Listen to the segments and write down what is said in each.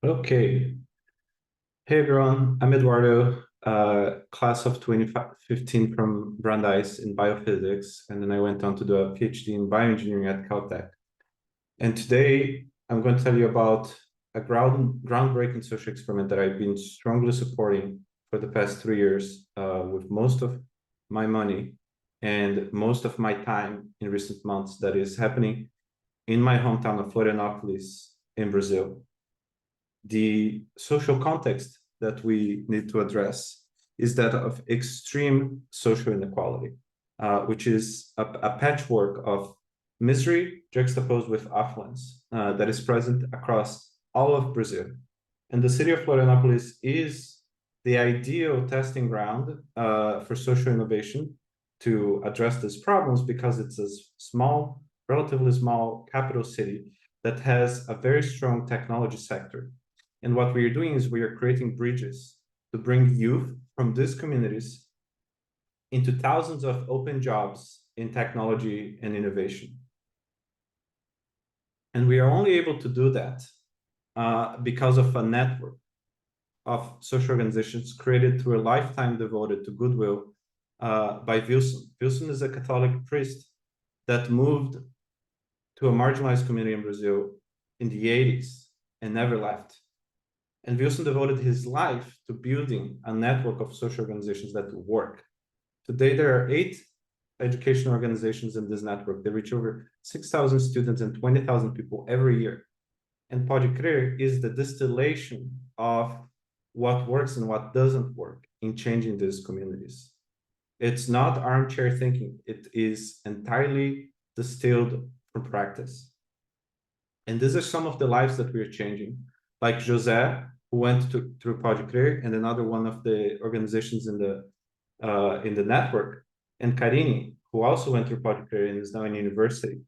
Okay. Hey everyone, I'm Eduardo, class of 2015 from Brandeis in biophysics, and then I went on to do a PhD in bioengineering at Caltech. And today I'm going to tell you about a groundbreaking social experiment that I've been strongly supporting for the past 3 years with most of my money and most of my time in recent months that is happening in my hometown of Florianópolis in Brazil. The social context that we need to address is that of extreme social inequality, which is a patchwork of misery juxtaposed with affluence that is present across all of Brazil. And the city of Florianópolis is the ideal testing ground for social innovation to address these problems because it's a small, relatively small capital city that has a very strong technology sector. And what we are doing is we are creating bridges to bring youth from these communities into thousands of open jobs in technology and innovation. And we are only able to do that because of a network of social organizations created through a lifetime devoted to goodwill by Wilson. Wilson is a Catholic priest that moved to a marginalized community in Brazil in the 80s and never left. And Wilson devoted his life to building a network of social organizations that work. Today, there are 8 education organizations in this network. They reach over 6,000 students and 20,000 people every year. And Pode Crer is the distillation of what works and what doesn't work in changing these communities. It's not armchair thinking. It is entirely distilled from practice. And these are some of the lives that we are changing, like Jose, who went through Pode Crer, and another one of the organizations in the network, and Carini, who also went through Pode Crer and is now in university.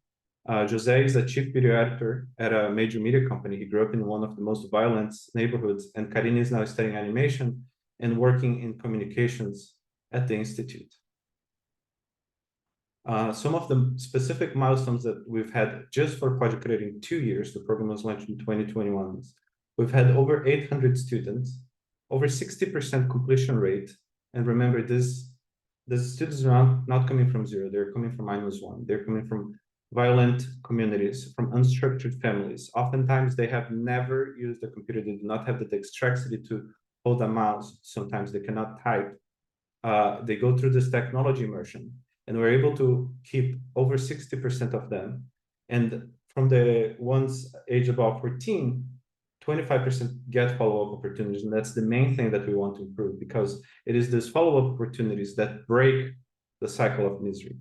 Jose is a chief video editor at a major media company. He grew up in one of the most violent neighborhoods, and Carini is now studying animation and working in communications at the Institute. Some of the specific milestones that we've had just for Pode Crer in 2 years, the program was launched in 2021. We've had over 800 students, over 60% completion rate. And remember, the students are not coming from zero, they're coming from -1. They're coming from violent communities, from unstructured families. Oftentimes, they have never used a computer. They do not have the dexterity to hold a mouse. Sometimes they cannot type. They go through this technology immersion, and we're able to keep over 60% of them. And from the ones aged above 14, 25% get follow-up opportunities. And that's the main thing that we want to improve, because it is these follow-up opportunities that break the cycle of misery.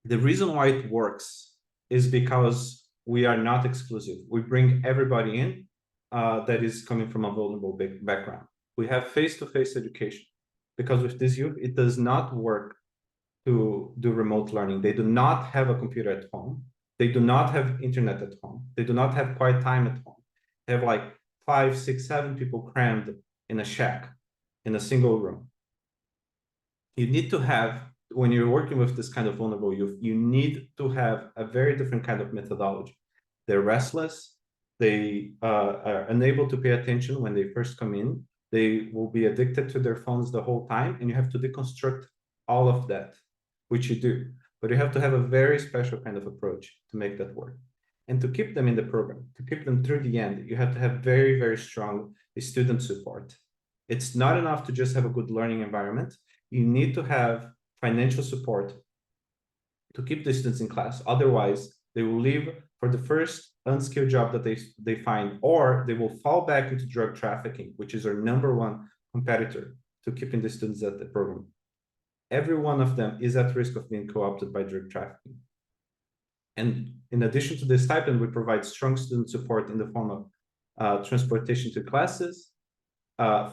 The reason why it works is because we are not exclusive. We bring everybody in that is coming from a vulnerable background. We have face-to-face education, because with this youth, it does not work to do remote learning. They do not have a computer at home. They do not have internet at home. They do not have quiet time at home. They have like 5, 6, 7 people crammed in a shack, in a single room. You need to have, when you're working with this kind of vulnerable youth, you need to have a very different kind of methodology. They're restless. They are unable to pay attention when they first come in. They will be addicted to their phones the whole time, and you have to deconstruct all of that, which you do. But you have to have a very special kind of approach to make that work. And to keep them in the program, to keep them through the end, you have to have very, very strong student support. It's not enough to just have a good learning environment. You need to have financial support to keep the students in class. Otherwise, they will leave for the first unskilled job that they find, or they will fall back into drug trafficking, which is our #1 competitor to keeping the students at the program. Every one of them is at risk of being co-opted by drug trafficking. And in addition to this stipend, we provide strong student support in the form of transportation to classes,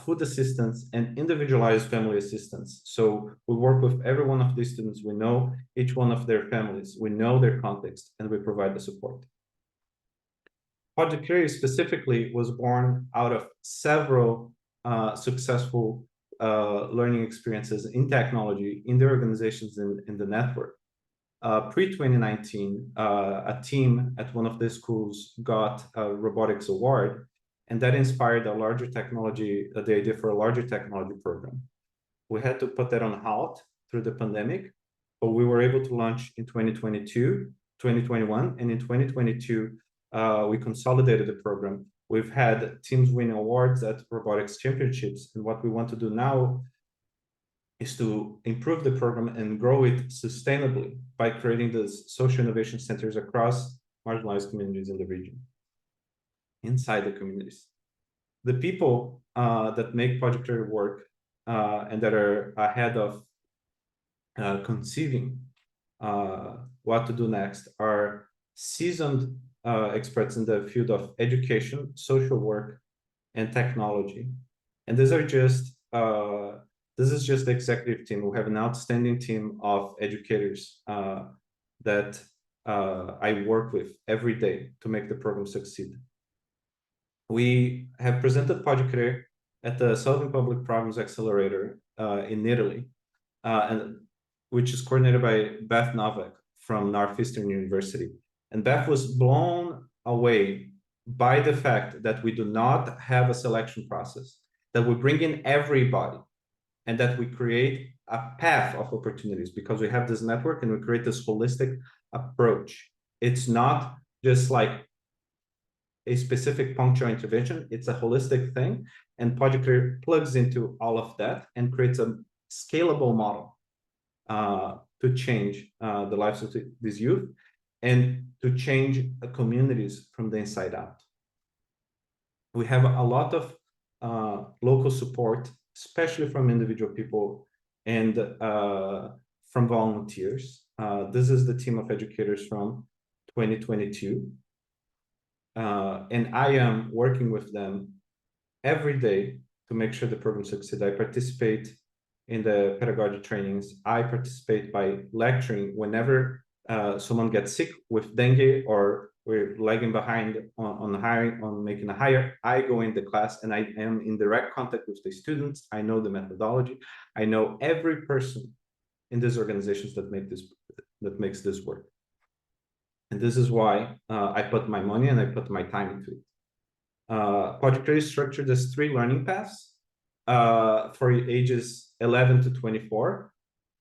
food assistance, and individualized family assistance. So we work with every one of these students. We know each one of their families. We know their context, and we provide the support. Pode Crer specifically was born out of several successful learning experiences in technology, in the organizations, in the network. Pre-2019, a team at one of the schools got a robotics award, and that inspired a larger technology, the idea for a larger technology program. We had to put that on halt through the pandemic, but we were able to launch in 2022, 2021, and in 2022, we consolidated the program. We've had teams win awards at robotics championships, and what we want to do now is to improve the program and grow it sustainably by creating those social innovation centers across marginalized communities in the region, inside the communities. The people that make Pode Crer work and that are ahead of conceiving what to do next are seasoned experts in the field of education, social work, and technology. And these are just this is just the executive team. We have an outstanding team of educators that I work with every day to make the program succeed. We have presented Pode Crer at the Southern Public Problems Accelerator in Italy, and which is coordinated by Beth Novak from Northeastern University. And Beth was blown away by the fact that we do not have a selection process, that we bring in everybody, and that we create a path of opportunities because we have this network and we create this holistic approach. It's not just like a specific punctual intervention, it's a holistic thing. And Pode Crer plugs into all of that and creates a scalable model to change the lives of these youth and to change communities from the inside out. We have a lot of local support, especially from individual people and from volunteers. This is the team of educators from 2022. And I am working with them every day to make sure the program succeeds. I participate in the pedagogy trainings. I participate by lecturing whenever someone gets sick with dengue or we're lagging behind on making a hire. I go in the class and I am in direct contact with the students. I know the methodology. I know every person in these organizations that makes this work. And this is why I put my money and I put my time into it. Pode Crer is structured as 3 learning paths for ages 11 to 24.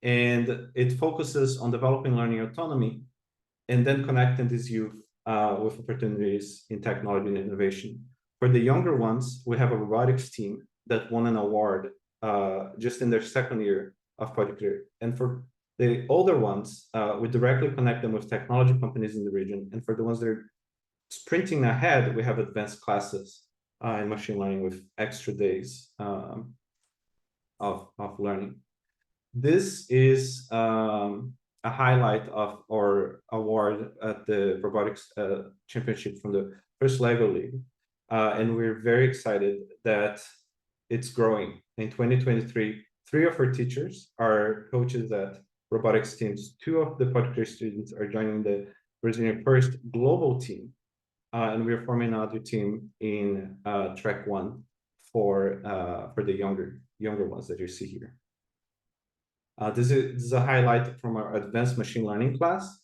And it focuses on developing learning autonomy and then connecting these youth with opportunities in technology and innovation. For the younger ones, we have a robotics team that won an award just in their 2nd year of Pode Crer. And for the older ones, we directly connect them with technology companies in the region. And for the ones that are sprinting ahead, we have advanced classes in machine learning with extra days of learning. This is a highlight of our award at the robotics championship from the first Lego League. And we're very excited that it's growing. In 2023, 3 of our teachers are coaches at robotics teams. 2 of the Pode Crer students are joining the Brazilian first global team. And we're forming another team in track 1 for the younger ones that you see here. This is a highlight from our advanced machine learning class,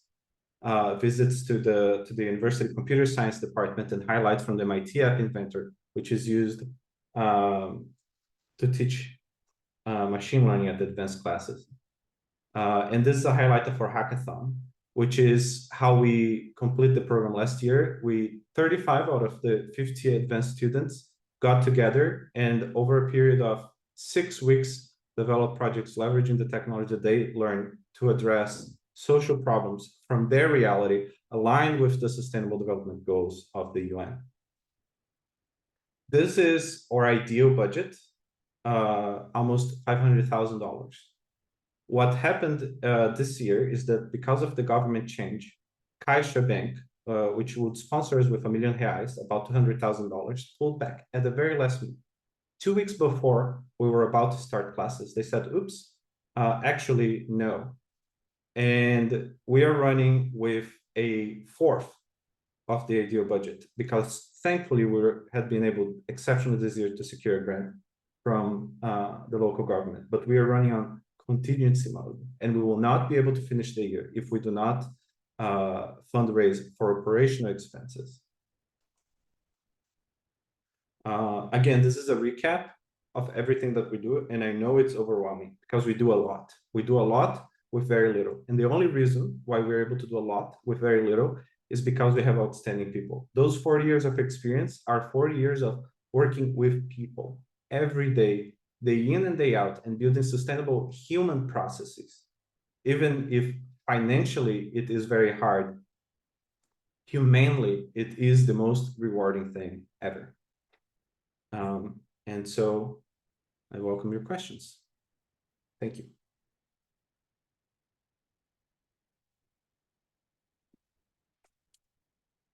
visits to the University Computer Science Department, and highlights from the MIT App Inventor, which is used to teach machine learning at the advanced classes. And this is a highlight of our hackathon, which is how we complete the program last year. 35 out of the 50 advanced students got together and over a period of 6 weeks, developed projects leveraging the technology that they learned to address social problems from their reality, aligned with the Sustainable Development Goals of the UN. This is our ideal budget, almost $500,000. What happened this year is that because of the government change, CAIXA Bank, which would sponsor us with R$1 million, about $200,000, pulled back at the very last minute. 2 weeks before we were about to start classes, they said, oops, actually, no. And we are running with a 1/4 of the ideal budget because thankfully we had been able exceptionally this year to secure a grant from the local government. But we are running on contingency mode, and we will not be able to finish the year if we do not fundraise for operational expenses. Again, this is a recap of everything that we do, and I know it's overwhelming because we do a lot. We do a lot with very little. And the only reason why we're able to do a lot with very little is because we have outstanding people. Those 4 years of experience are 4 years of working with people every day in and day out, and building sustainable human processes. Even if financially it is very hard, humanly, it is the most rewarding thing ever. And so I welcome your questions. Thank you.